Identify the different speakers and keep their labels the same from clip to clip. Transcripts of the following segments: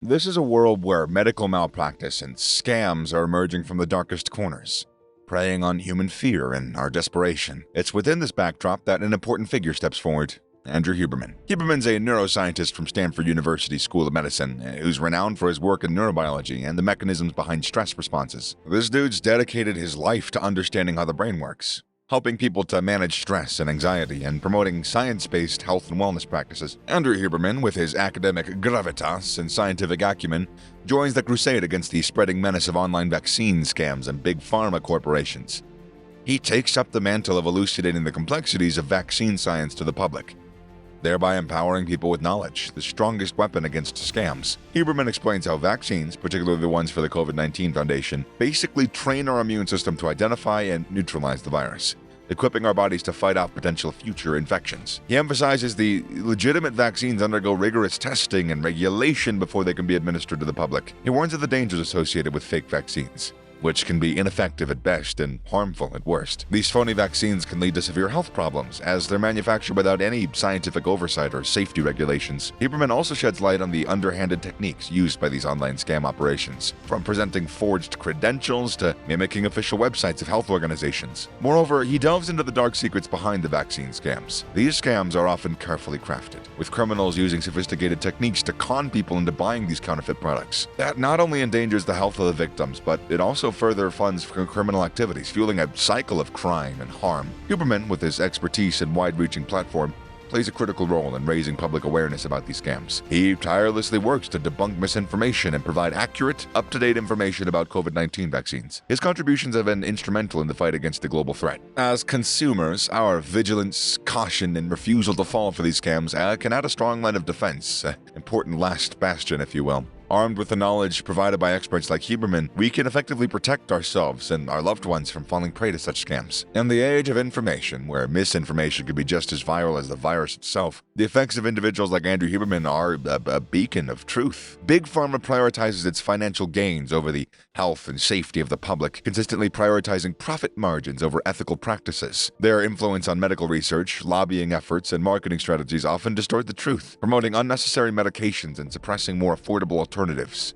Speaker 1: This is a world where medical malpractice and scams are emerging from the darkest corners, preying on human fear and our desperation. It's within this backdrop that an important figure steps forward. Andrew Huberman. Huberman's a neuroscientist from Stanford University School of Medicine, who's renowned for his work in neurobiology and the mechanisms behind stress responses. This dude's dedicated his life to understanding how the brain works, helping people to manage stress and anxiety, and promoting science-based health and wellness practices. Andrew Huberman, with his academic gravitas and scientific acumen, joins the crusade against the spreading menace of online vaccine scams and big pharma corporations. He takes up the mantle of elucidating the complexities of vaccine science to the public, thereby empowering people with knowledge, the strongest weapon against scams. Huberman explains how vaccines, particularly the ones for the COVID-19 Foundation, basically train our immune system to identify and neutralize the virus, equipping our bodies to fight off potential future infections. He emphasizes the legitimate vaccines undergo rigorous testing and regulation before they can be administered to the public. He warns of the dangers associated with fake vaccines, which can be ineffective at best and harmful at worst. These phony vaccines can lead to severe health problems, as they're manufactured without any scientific oversight or safety regulations. Huberman also sheds light on the underhanded techniques used by these online scam operations, from presenting forged credentials to mimicking official websites of health organizations. Moreover, he delves into the dark secrets behind the vaccine scams. These scams are often carefully crafted, with criminals using sophisticated techniques to con people into buying these counterfeit products. That not only endangers the health of the victims, but it also further funds criminal activities, fueling a cycle of crime and harm. Huberman, with his expertise and wide-reaching platform, plays a critical role in raising public awareness about these scams. He tirelessly works to debunk misinformation and provide accurate, up-to-date information about COVID-19 vaccines. His contributions have been instrumental in the fight against the global threat. As consumers, our vigilance, caution, and refusal to fall for these scams can add a strong line of defense, an important last bastion, if you will. Armed with the knowledge provided by experts like Huberman, we can effectively protect ourselves and our loved ones from falling prey to such scams. In the age of information, where misinformation can be just as viral as the virus itself, the effects of individuals like Andrew Huberman are a beacon of truth. Big Pharma prioritizes its financial gains over the health and safety of the public, consistently prioritizing profit margins over ethical practices. Their influence on medical research, lobbying efforts, and marketing strategies often distort the truth, promoting unnecessary medications and suppressing more affordable alternatives.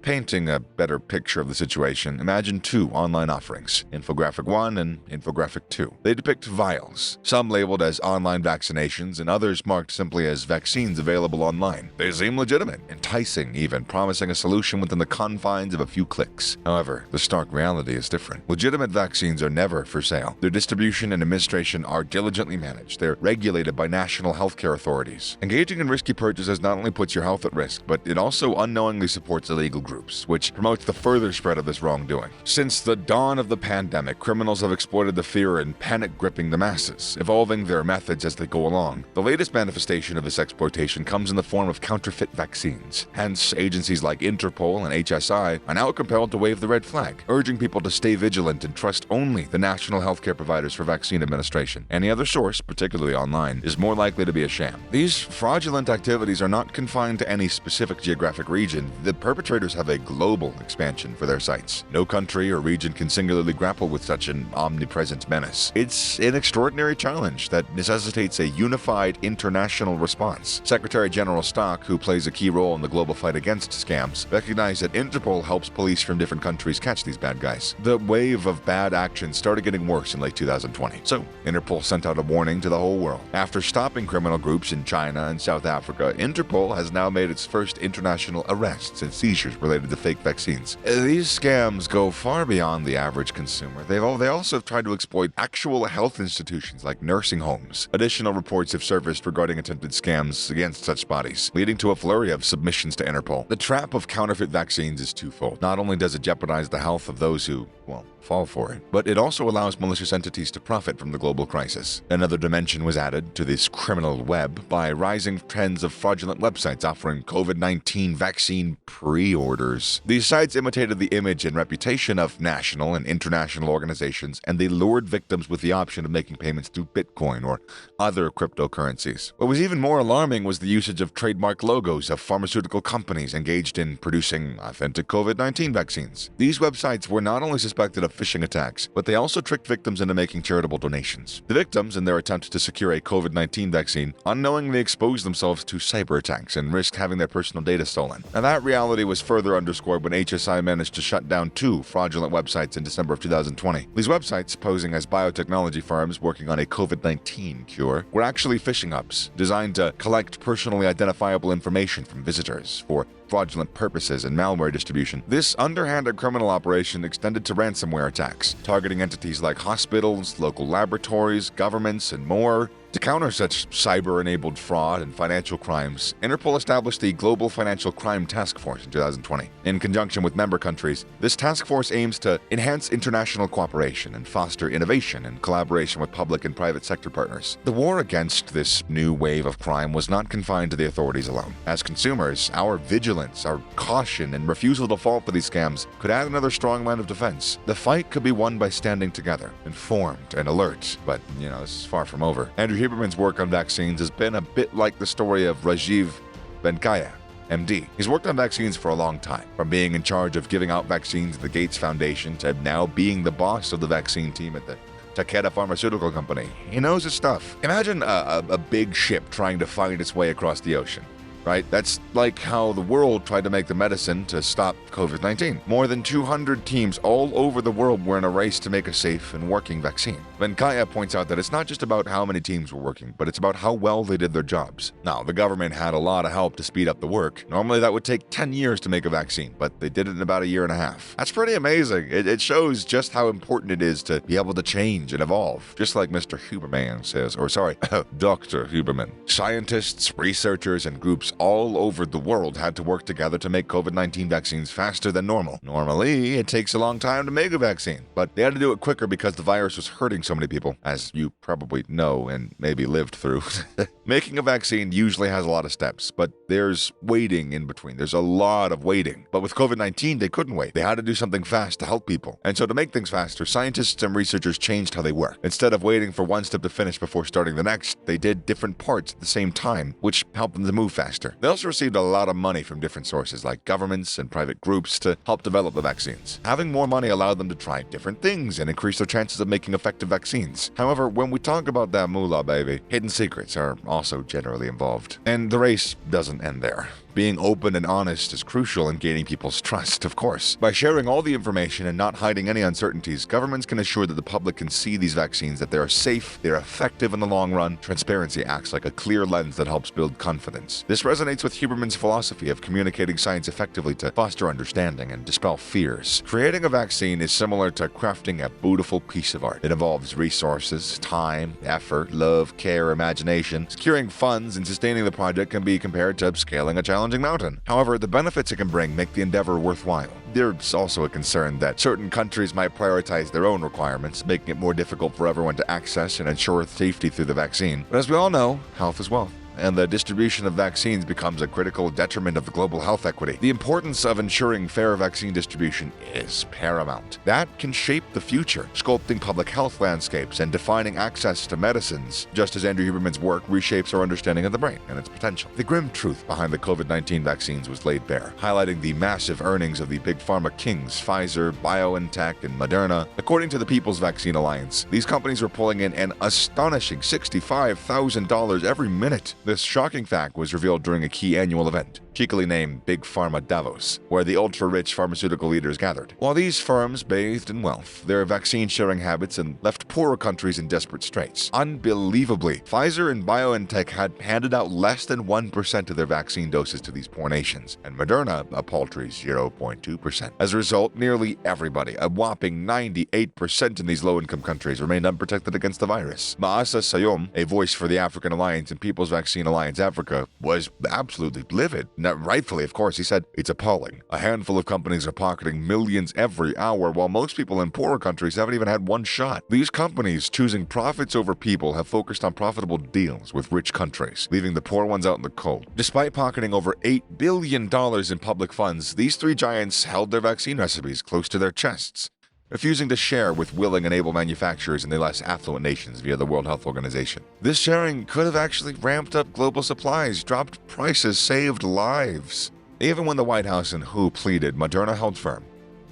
Speaker 1: Painting a better picture of the situation, imagine two online offerings, Infographic 1 and Infographic 2. They depict vials, some labeled as online vaccinations and others marked simply as vaccines available online. They seem legitimate, enticing even, promising a solution within the confines of a few clicks. However, the stark reality is different. Legitimate vaccines are never for sale. Their distribution and administration are diligently managed. They're regulated by national healthcare authorities. Engaging in risky purchases not only puts your health at risk, but it also unknowingly supports illegal groups, which promotes the further spread of this wrongdoing. Since the dawn of the pandemic, criminals have exploited the fear and panic gripping the masses, evolving their methods as they go along. The latest manifestation of this exploitation comes in the form of counterfeit vaccines. Hence, agencies like Interpol and HSI are now compelled to wave the red flag, urging people to stay vigilant and trust only the national healthcare providers for vaccine administration. Any other source, particularly online, is more likely to be a sham. These fraudulent activities are not confined to any specific geographic region. The perpetrators have a global expansion for their sites. No country or region can singularly grapple with such an omnipresent menace. It's an extraordinary challenge that necessitates a unified international response. Secretary General Stock, who plays a key role in the global fight against scams, recognized that Interpol helps police from different countries catch these bad guys. The wave of bad action started getting worse in late 2020, so Interpol sent out a warning to the whole world. After stopping criminal groups in China and South Africa, Interpol has now made its first international arrests and seizures related to fake vaccines. These scams go far beyond the average consumer. They also have tried to exploit actual health institutions like nursing homes. Additional reports have surfaced regarding attempted scams against such bodies, leading to a flurry of submissions to Interpol. The trap of counterfeit vaccines is twofold. Not only does it jeopardize the health of those who, fall for it, but it also allows malicious entities to profit from the global crisis. Another dimension was added to this criminal web by rising trends of fraudulent websites offering COVID-19 vaccine pre-orders. These sites imitated the image and reputation of national and international organizations, and they lured victims with the option of making payments through Bitcoin or other cryptocurrencies. What was even more alarming was the usage of trademark logos of pharmaceutical companies engaged in producing authentic COVID-19 vaccines. These websites were not only suspected of phishing attacks, but they also tricked victims into making charitable donations. The victims, in their attempt to secure a COVID-19 vaccine, unknowingly exposed themselves to cyber attacks and risked having their personal data stolen. And that reality was further underscored when HSI managed to shut down 2 fraudulent websites in December of 2020. These websites, posing as biotechnology firms working on a COVID-19 cure, were actually phishing hubs designed to collect personally identifiable information from visitors for fraudulent purposes and malware distribution. This underhanded criminal operation extended to ransomware attacks, targeting entities like hospitals, local laboratories, governments, and more. To counter such cyber-enabled fraud and financial crimes, Interpol established the Global Financial Crime Task Force in 2020. In conjunction with member countries, this task force aims to enhance international cooperation and foster innovation and collaboration with public and private sector partners. The war against this new wave of crime was not confined to the authorities alone. As consumers, our vigilance, our caution, and refusal to fall for these scams could add another strong line of defense. The fight could be won by standing together, informed and alert, but, this is far from over. Andrew Huberman's work on vaccines has been a bit like the story of Rajiv Venkaya, MD. He's worked on vaccines for a long time, from being in charge of giving out vaccines at the Gates Foundation to now being the boss of the vaccine team at the Takeda Pharmaceutical Company. He knows his stuff. Imagine a big ship trying to find its way across the ocean. Right? That's like how the world tried to make the medicine to stop COVID-19. More than 200 teams all over the world were in a race to make a safe and working vaccine. Venkaya points out that it's not just about how many teams were working, but it's about how well they did their jobs. Now, the government had a lot of help to speed up the work. Normally that would take 10 years to make a vaccine, but they did it in about a year and a half. That's pretty amazing. It shows just how important it is to be able to change and evolve, just like Mr. Huberman says, Dr. Huberman. Scientists, researchers, and groups all over the world had to work together to make COVID-19 vaccines faster than normal. Normally, it takes a long time to make a vaccine, but they had to do it quicker because the virus was hurting so many people, as you probably know and maybe lived through. Making a vaccine usually has a lot of steps, but there's waiting in between. There's a lot of waiting. But with COVID-19, they couldn't wait. They had to do something fast to help people. And so to make things faster, scientists and researchers changed how they work. Instead of waiting for one step to finish before starting the next, they did different parts at the same time, which helped them to move faster. They also received a lot of money from different sources like governments and private groups to help develop the vaccines. Having more money allowed them to try different things and increase their chances of making effective vaccines. However, when we talk about that moolah, baby, hidden secrets are also generally involved. And the race doesn't end there. Being open and honest is crucial in gaining people's trust, of course. By sharing all the information and not hiding any uncertainties, governments can assure that the public can see these vaccines, that they are safe, they are effective in the long run. Transparency acts like a clear lens that helps build confidence. This resonates with Huberman's philosophy of communicating science effectively to foster understanding and dispel fears. Creating a vaccine is similar to crafting a beautiful piece of art. It involves resources, time, effort, love, care, imagination. Securing funds and sustaining the project can be compared to scaling a challenging mountain. However, the benefits it can bring make the endeavor worthwhile. There's also a concern that certain countries might prioritize their own requirements, making it more difficult for everyone to access and ensure safety through the vaccine. But as we all know, health is wealth, and the distribution of vaccines becomes a critical detriment of the global health equity. The importance of ensuring fair vaccine distribution is paramount. That can shape the future, sculpting public health landscapes and defining access to medicines, just as Andrew Huberman's work reshapes our understanding of the brain and its potential. The grim truth behind the COVID-19 vaccines was laid bare, highlighting the massive earnings of the big pharma kings, Pfizer, BioNTech, and Moderna. According to the People's Vaccine Alliance, these companies were pulling in an astonishing $65,000 every minute. This shocking fact was revealed during a key annual event, cheekily named Big Pharma Davos, where the ultra-rich pharmaceutical leaders gathered. While these firms bathed in wealth, their vaccine-sharing habits and left poorer countries in desperate straits. Unbelievably, Pfizer and BioNTech had handed out less than 1% of their vaccine doses to these poor nations, and Moderna a paltry 0.2%. As a result, nearly everybody, a whopping 98% in these low-income countries, remained unprotected against the virus. Maasa Sayom, a voice for the African Alliance and People's Vaccine Alliance Africa, was absolutely livid. Rightfully, of course, he said, "It's appalling. A handful of companies are pocketing millions every hour, while most people in poorer countries haven't even had one shot. These companies, choosing profits over people, have focused on profitable deals with rich countries, leaving the poor ones out in the cold." Despite pocketing over $8 billion in public funds, these three giants held their vaccine recipes close to their chests, refusing to share with willing and able manufacturers in the less affluent nations via the World Health Organization. This sharing could have actually ramped up global supplies, dropped prices, saved lives. Even when the White House and WHO pleaded, Moderna held firm.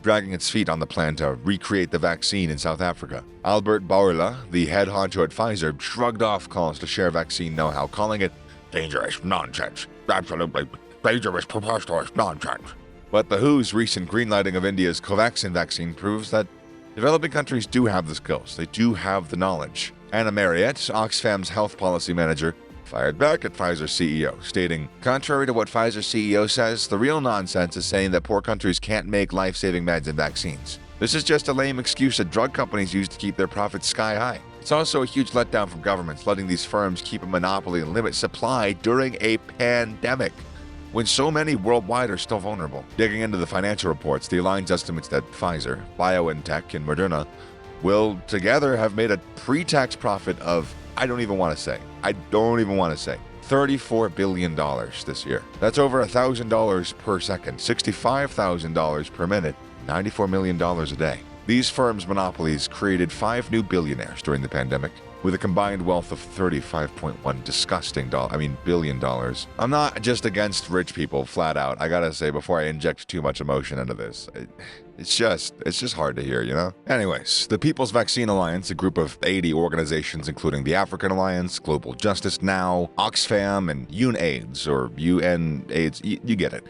Speaker 1: dragging its feet on the plan to recreate the vaccine in South Africa. Albert Bourla, the head honcho at Pfizer, shrugged off calls to share vaccine know-how, calling it dangerous nonsense. Absolutely dangerous, preposterous nonsense. But the WHO's recent greenlighting of India's Covaxin vaccine proves that developing countries do have the skills. They do have the knowledge. Anna Marriott, Oxfam's health policy manager, fired back at Pfizer's CEO, stating, "Contrary to what Pfizer's CEO says, the real nonsense is saying that poor countries can't make life-saving meds and vaccines. This is just a lame excuse that drug companies use to keep their profits sky high. It's also a huge letdown from governments, letting these firms keep a monopoly and limit supply during a pandemic, when so many worldwide are still vulnerable." Digging into the financial reports, the Alliance estimates that Pfizer, BioNTech, and Moderna will together have made a pre-tax profit of, I don't even want to say, $34 billion this year. That's over $1,000 per second, $65,000 per minute, $94 million a day. These firms' monopolies created 5 new billionaires during the pandemic, with a combined wealth of $35.1 billion. I'm not just against rich people, flat out. I gotta say, before I inject too much emotion into this, it's just hard to hear, you know? Anyways, the People's Vaccine Alliance, a group of 80 organizations, including the African Alliance, Global Justice Now, Oxfam, and UNAIDS, or UNAIDS, you get it.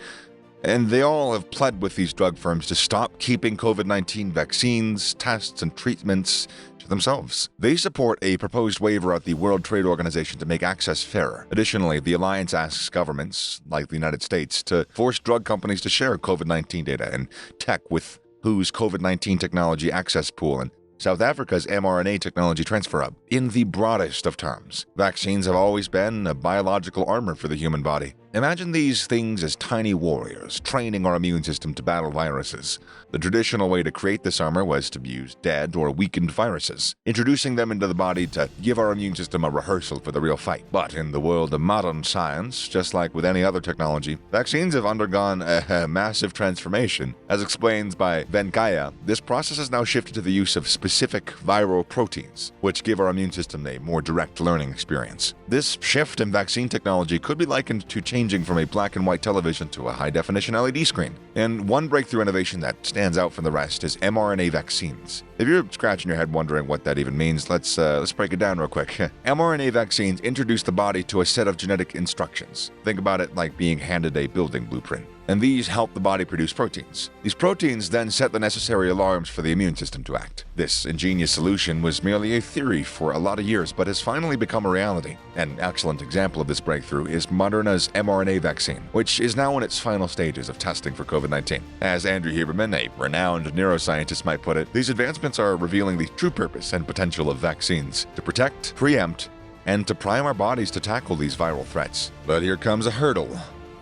Speaker 1: And they all have pled with these drug firms to stop keeping COVID-19 vaccines, tests, and treatments to themselves. They support a proposed waiver at the World Trade Organization to make access fairer. Additionally, the alliance asks governments, like the United States, to force drug companies to share COVID-19 data and tech with WHO's COVID-19 technology access pool and South Africa's mRNA technology transfer hub. In the broadest of terms, vaccines have always been a biological armor for the human body. Imagine these things as tiny warriors, training our immune system to battle viruses. The traditional way to create this armor was to use dead or weakened viruses, introducing them into the body to give our immune system a rehearsal for the real fight. But in the world of modern science, just like with any other technology, vaccines have undergone a massive transformation. As explained by Venkaya, this process has now shifted to the use of specific viral proteins, which give our immune system a more direct learning experience. This shift in vaccine technology could be likened to changing from a black and white television to a high-definition LED screen. And one breakthrough innovation that stands out from the rest is mRNA vaccines. If you're scratching your head wondering what that even means, let's break it down real quick. mRNA vaccines introduce the body to a set of genetic instructions. Think about it like being handed a building blueprint. And these help the body produce proteins. These proteins then set the necessary alarms for the immune system to act. This ingenious solution was merely a theory for a lot of years, but has finally become a reality. An excellent example of this breakthrough is Moderna's mRNA vaccine, which is now in its final stages of testing for COVID-19. As Andrew Huberman, a renowned neuroscientist, might put it, these advancements are revealing the true purpose and potential of vaccines to protect, preempt, and to prime our bodies to tackle these viral threats. But here comes a hurdle.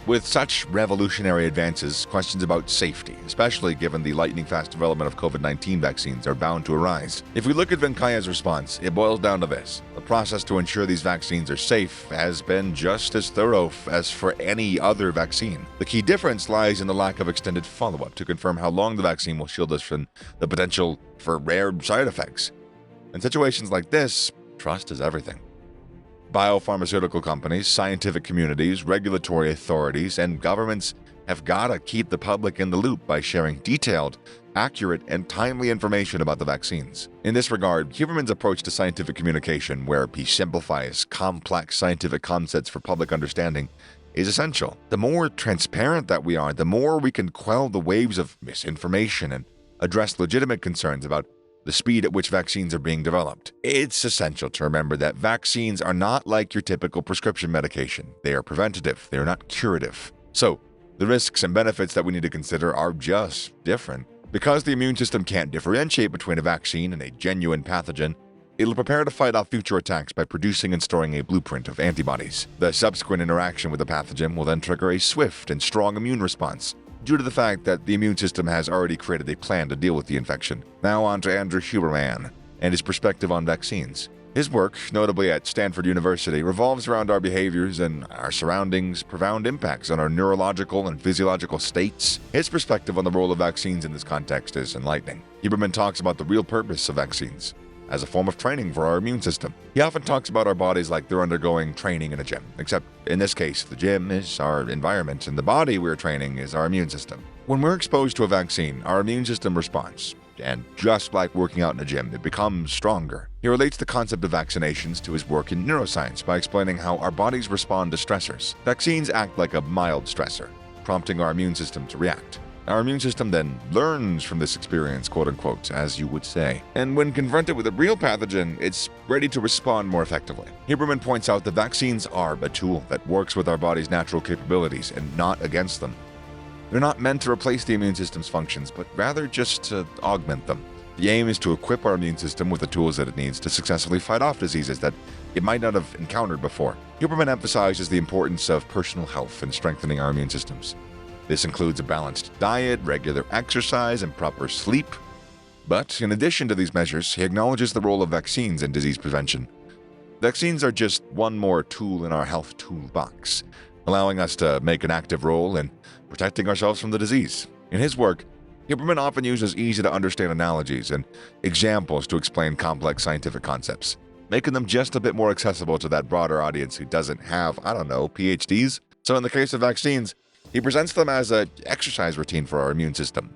Speaker 1: With such revolutionary advances, questions about safety, especially given the lightning-fast development of COVID-19 vaccines, are bound to arise. If we look at Venkaya's response, it boils down to this. The process to ensure these vaccines are safe has been just as thorough as for any other vaccine. The key difference lies in the lack of extended follow-up to confirm how long the vaccine will shield us from the potential for rare side effects. In situations like this, trust is everything. Biopharmaceutical companies, scientific communities, regulatory authorities, and governments have got to keep the public in the loop by sharing detailed, accurate, and timely information about the vaccines. In this regard, Huberman's approach to scientific communication, where he simplifies complex scientific concepts for public understanding, is essential. The more transparent that we are, the more we can quell the waves of misinformation and address legitimate concerns about the speed at which vaccines are being developed. It's essential to remember that vaccines are not like your typical prescription medication. They are preventative, they are not curative. So, the risks and benefits that we need to consider are just different. Because the immune system can't differentiate between a vaccine and a genuine pathogen, it'll prepare to fight off future attacks by producing and storing a blueprint of antibodies. The subsequent interaction with the pathogen will then trigger a swift and strong immune response, due to the fact that the immune system has already created a plan to deal with the infection. Now on to Andrew Huberman and his perspective on vaccines. His work, notably at Stanford University, revolves around our behaviors and our surroundings' profound impacts on our neurological and physiological states. His perspective on the role of vaccines in this context is enlightening. Huberman talks about the real purpose of vaccines as a form of training for our immune system. He often talks about our bodies like they're undergoing training in a gym, except in this case, the gym is our environment and the body we're training is our immune system. When we're exposed to a vaccine, our immune system responds. And just like working out in a gym, it becomes stronger. He relates the concept of vaccinations to his work in neuroscience by explaining how our bodies respond to stressors. Vaccines act like a mild stressor, prompting our immune system to react. Our immune system then learns from this experience, quote-unquote, as you would say. And when confronted with a real pathogen, it's ready to respond more effectively. Huberman points out that vaccines are a tool that works with our body's natural capabilities and not against them. They're not meant to replace the immune system's functions, but rather just to augment them. The aim is to equip our immune system with the tools that it needs to successfully fight off diseases that it might not have encountered before. Huberman emphasizes the importance of personal health in strengthening our immune systems. This includes a balanced diet, regular exercise, and proper sleep. But in addition to these measures, he acknowledges the role of vaccines in disease prevention. Vaccines are just one more tool in our health toolbox, allowing us to make an active role in protecting ourselves from the disease. In his work, Huberman often uses easy-to-understand analogies and examples to explain complex scientific concepts, making them just a bit more accessible to that broader audience who doesn't have, PhDs. So in the case of vaccines, he presents them as an exercise routine for our immune system.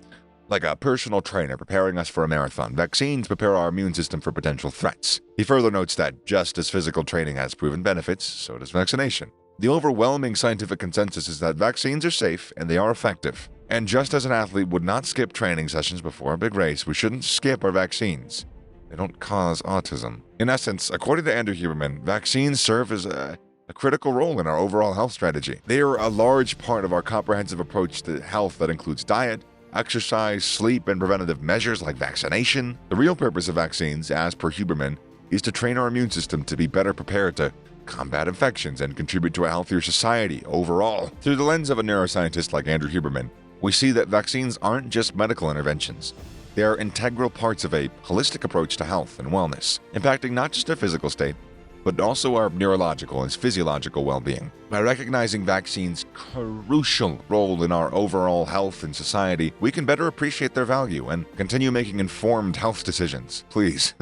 Speaker 1: Like a personal trainer preparing us for a marathon, vaccines prepare our immune system for potential threats. He further notes that just as physical training has proven benefits, so does vaccination. The overwhelming scientific consensus is that vaccines are safe and they are effective. And just as an athlete would not skip training sessions before a big race, we shouldn't skip our vaccines. They don't cause autism. In essence, according to Andrew Huberman, vaccines serve as a critical role in our overall health strategy. They are a large part of our comprehensive approach to health that includes diet, exercise, sleep, and preventative measures like vaccination. The real purpose of vaccines, as per Huberman, is to train our immune system to be better prepared to combat infections and contribute to a healthier society overall. Through the lens of a neuroscientist like Andrew Huberman, we see that vaccines aren't just medical interventions. They are integral parts of a holistic approach to health and wellness, impacting not just our physical state, but also our neurological and physiological well-being. By recognizing vaccines' crucial role in our overall health and society, we can better appreciate their value and continue making informed health decisions. Please,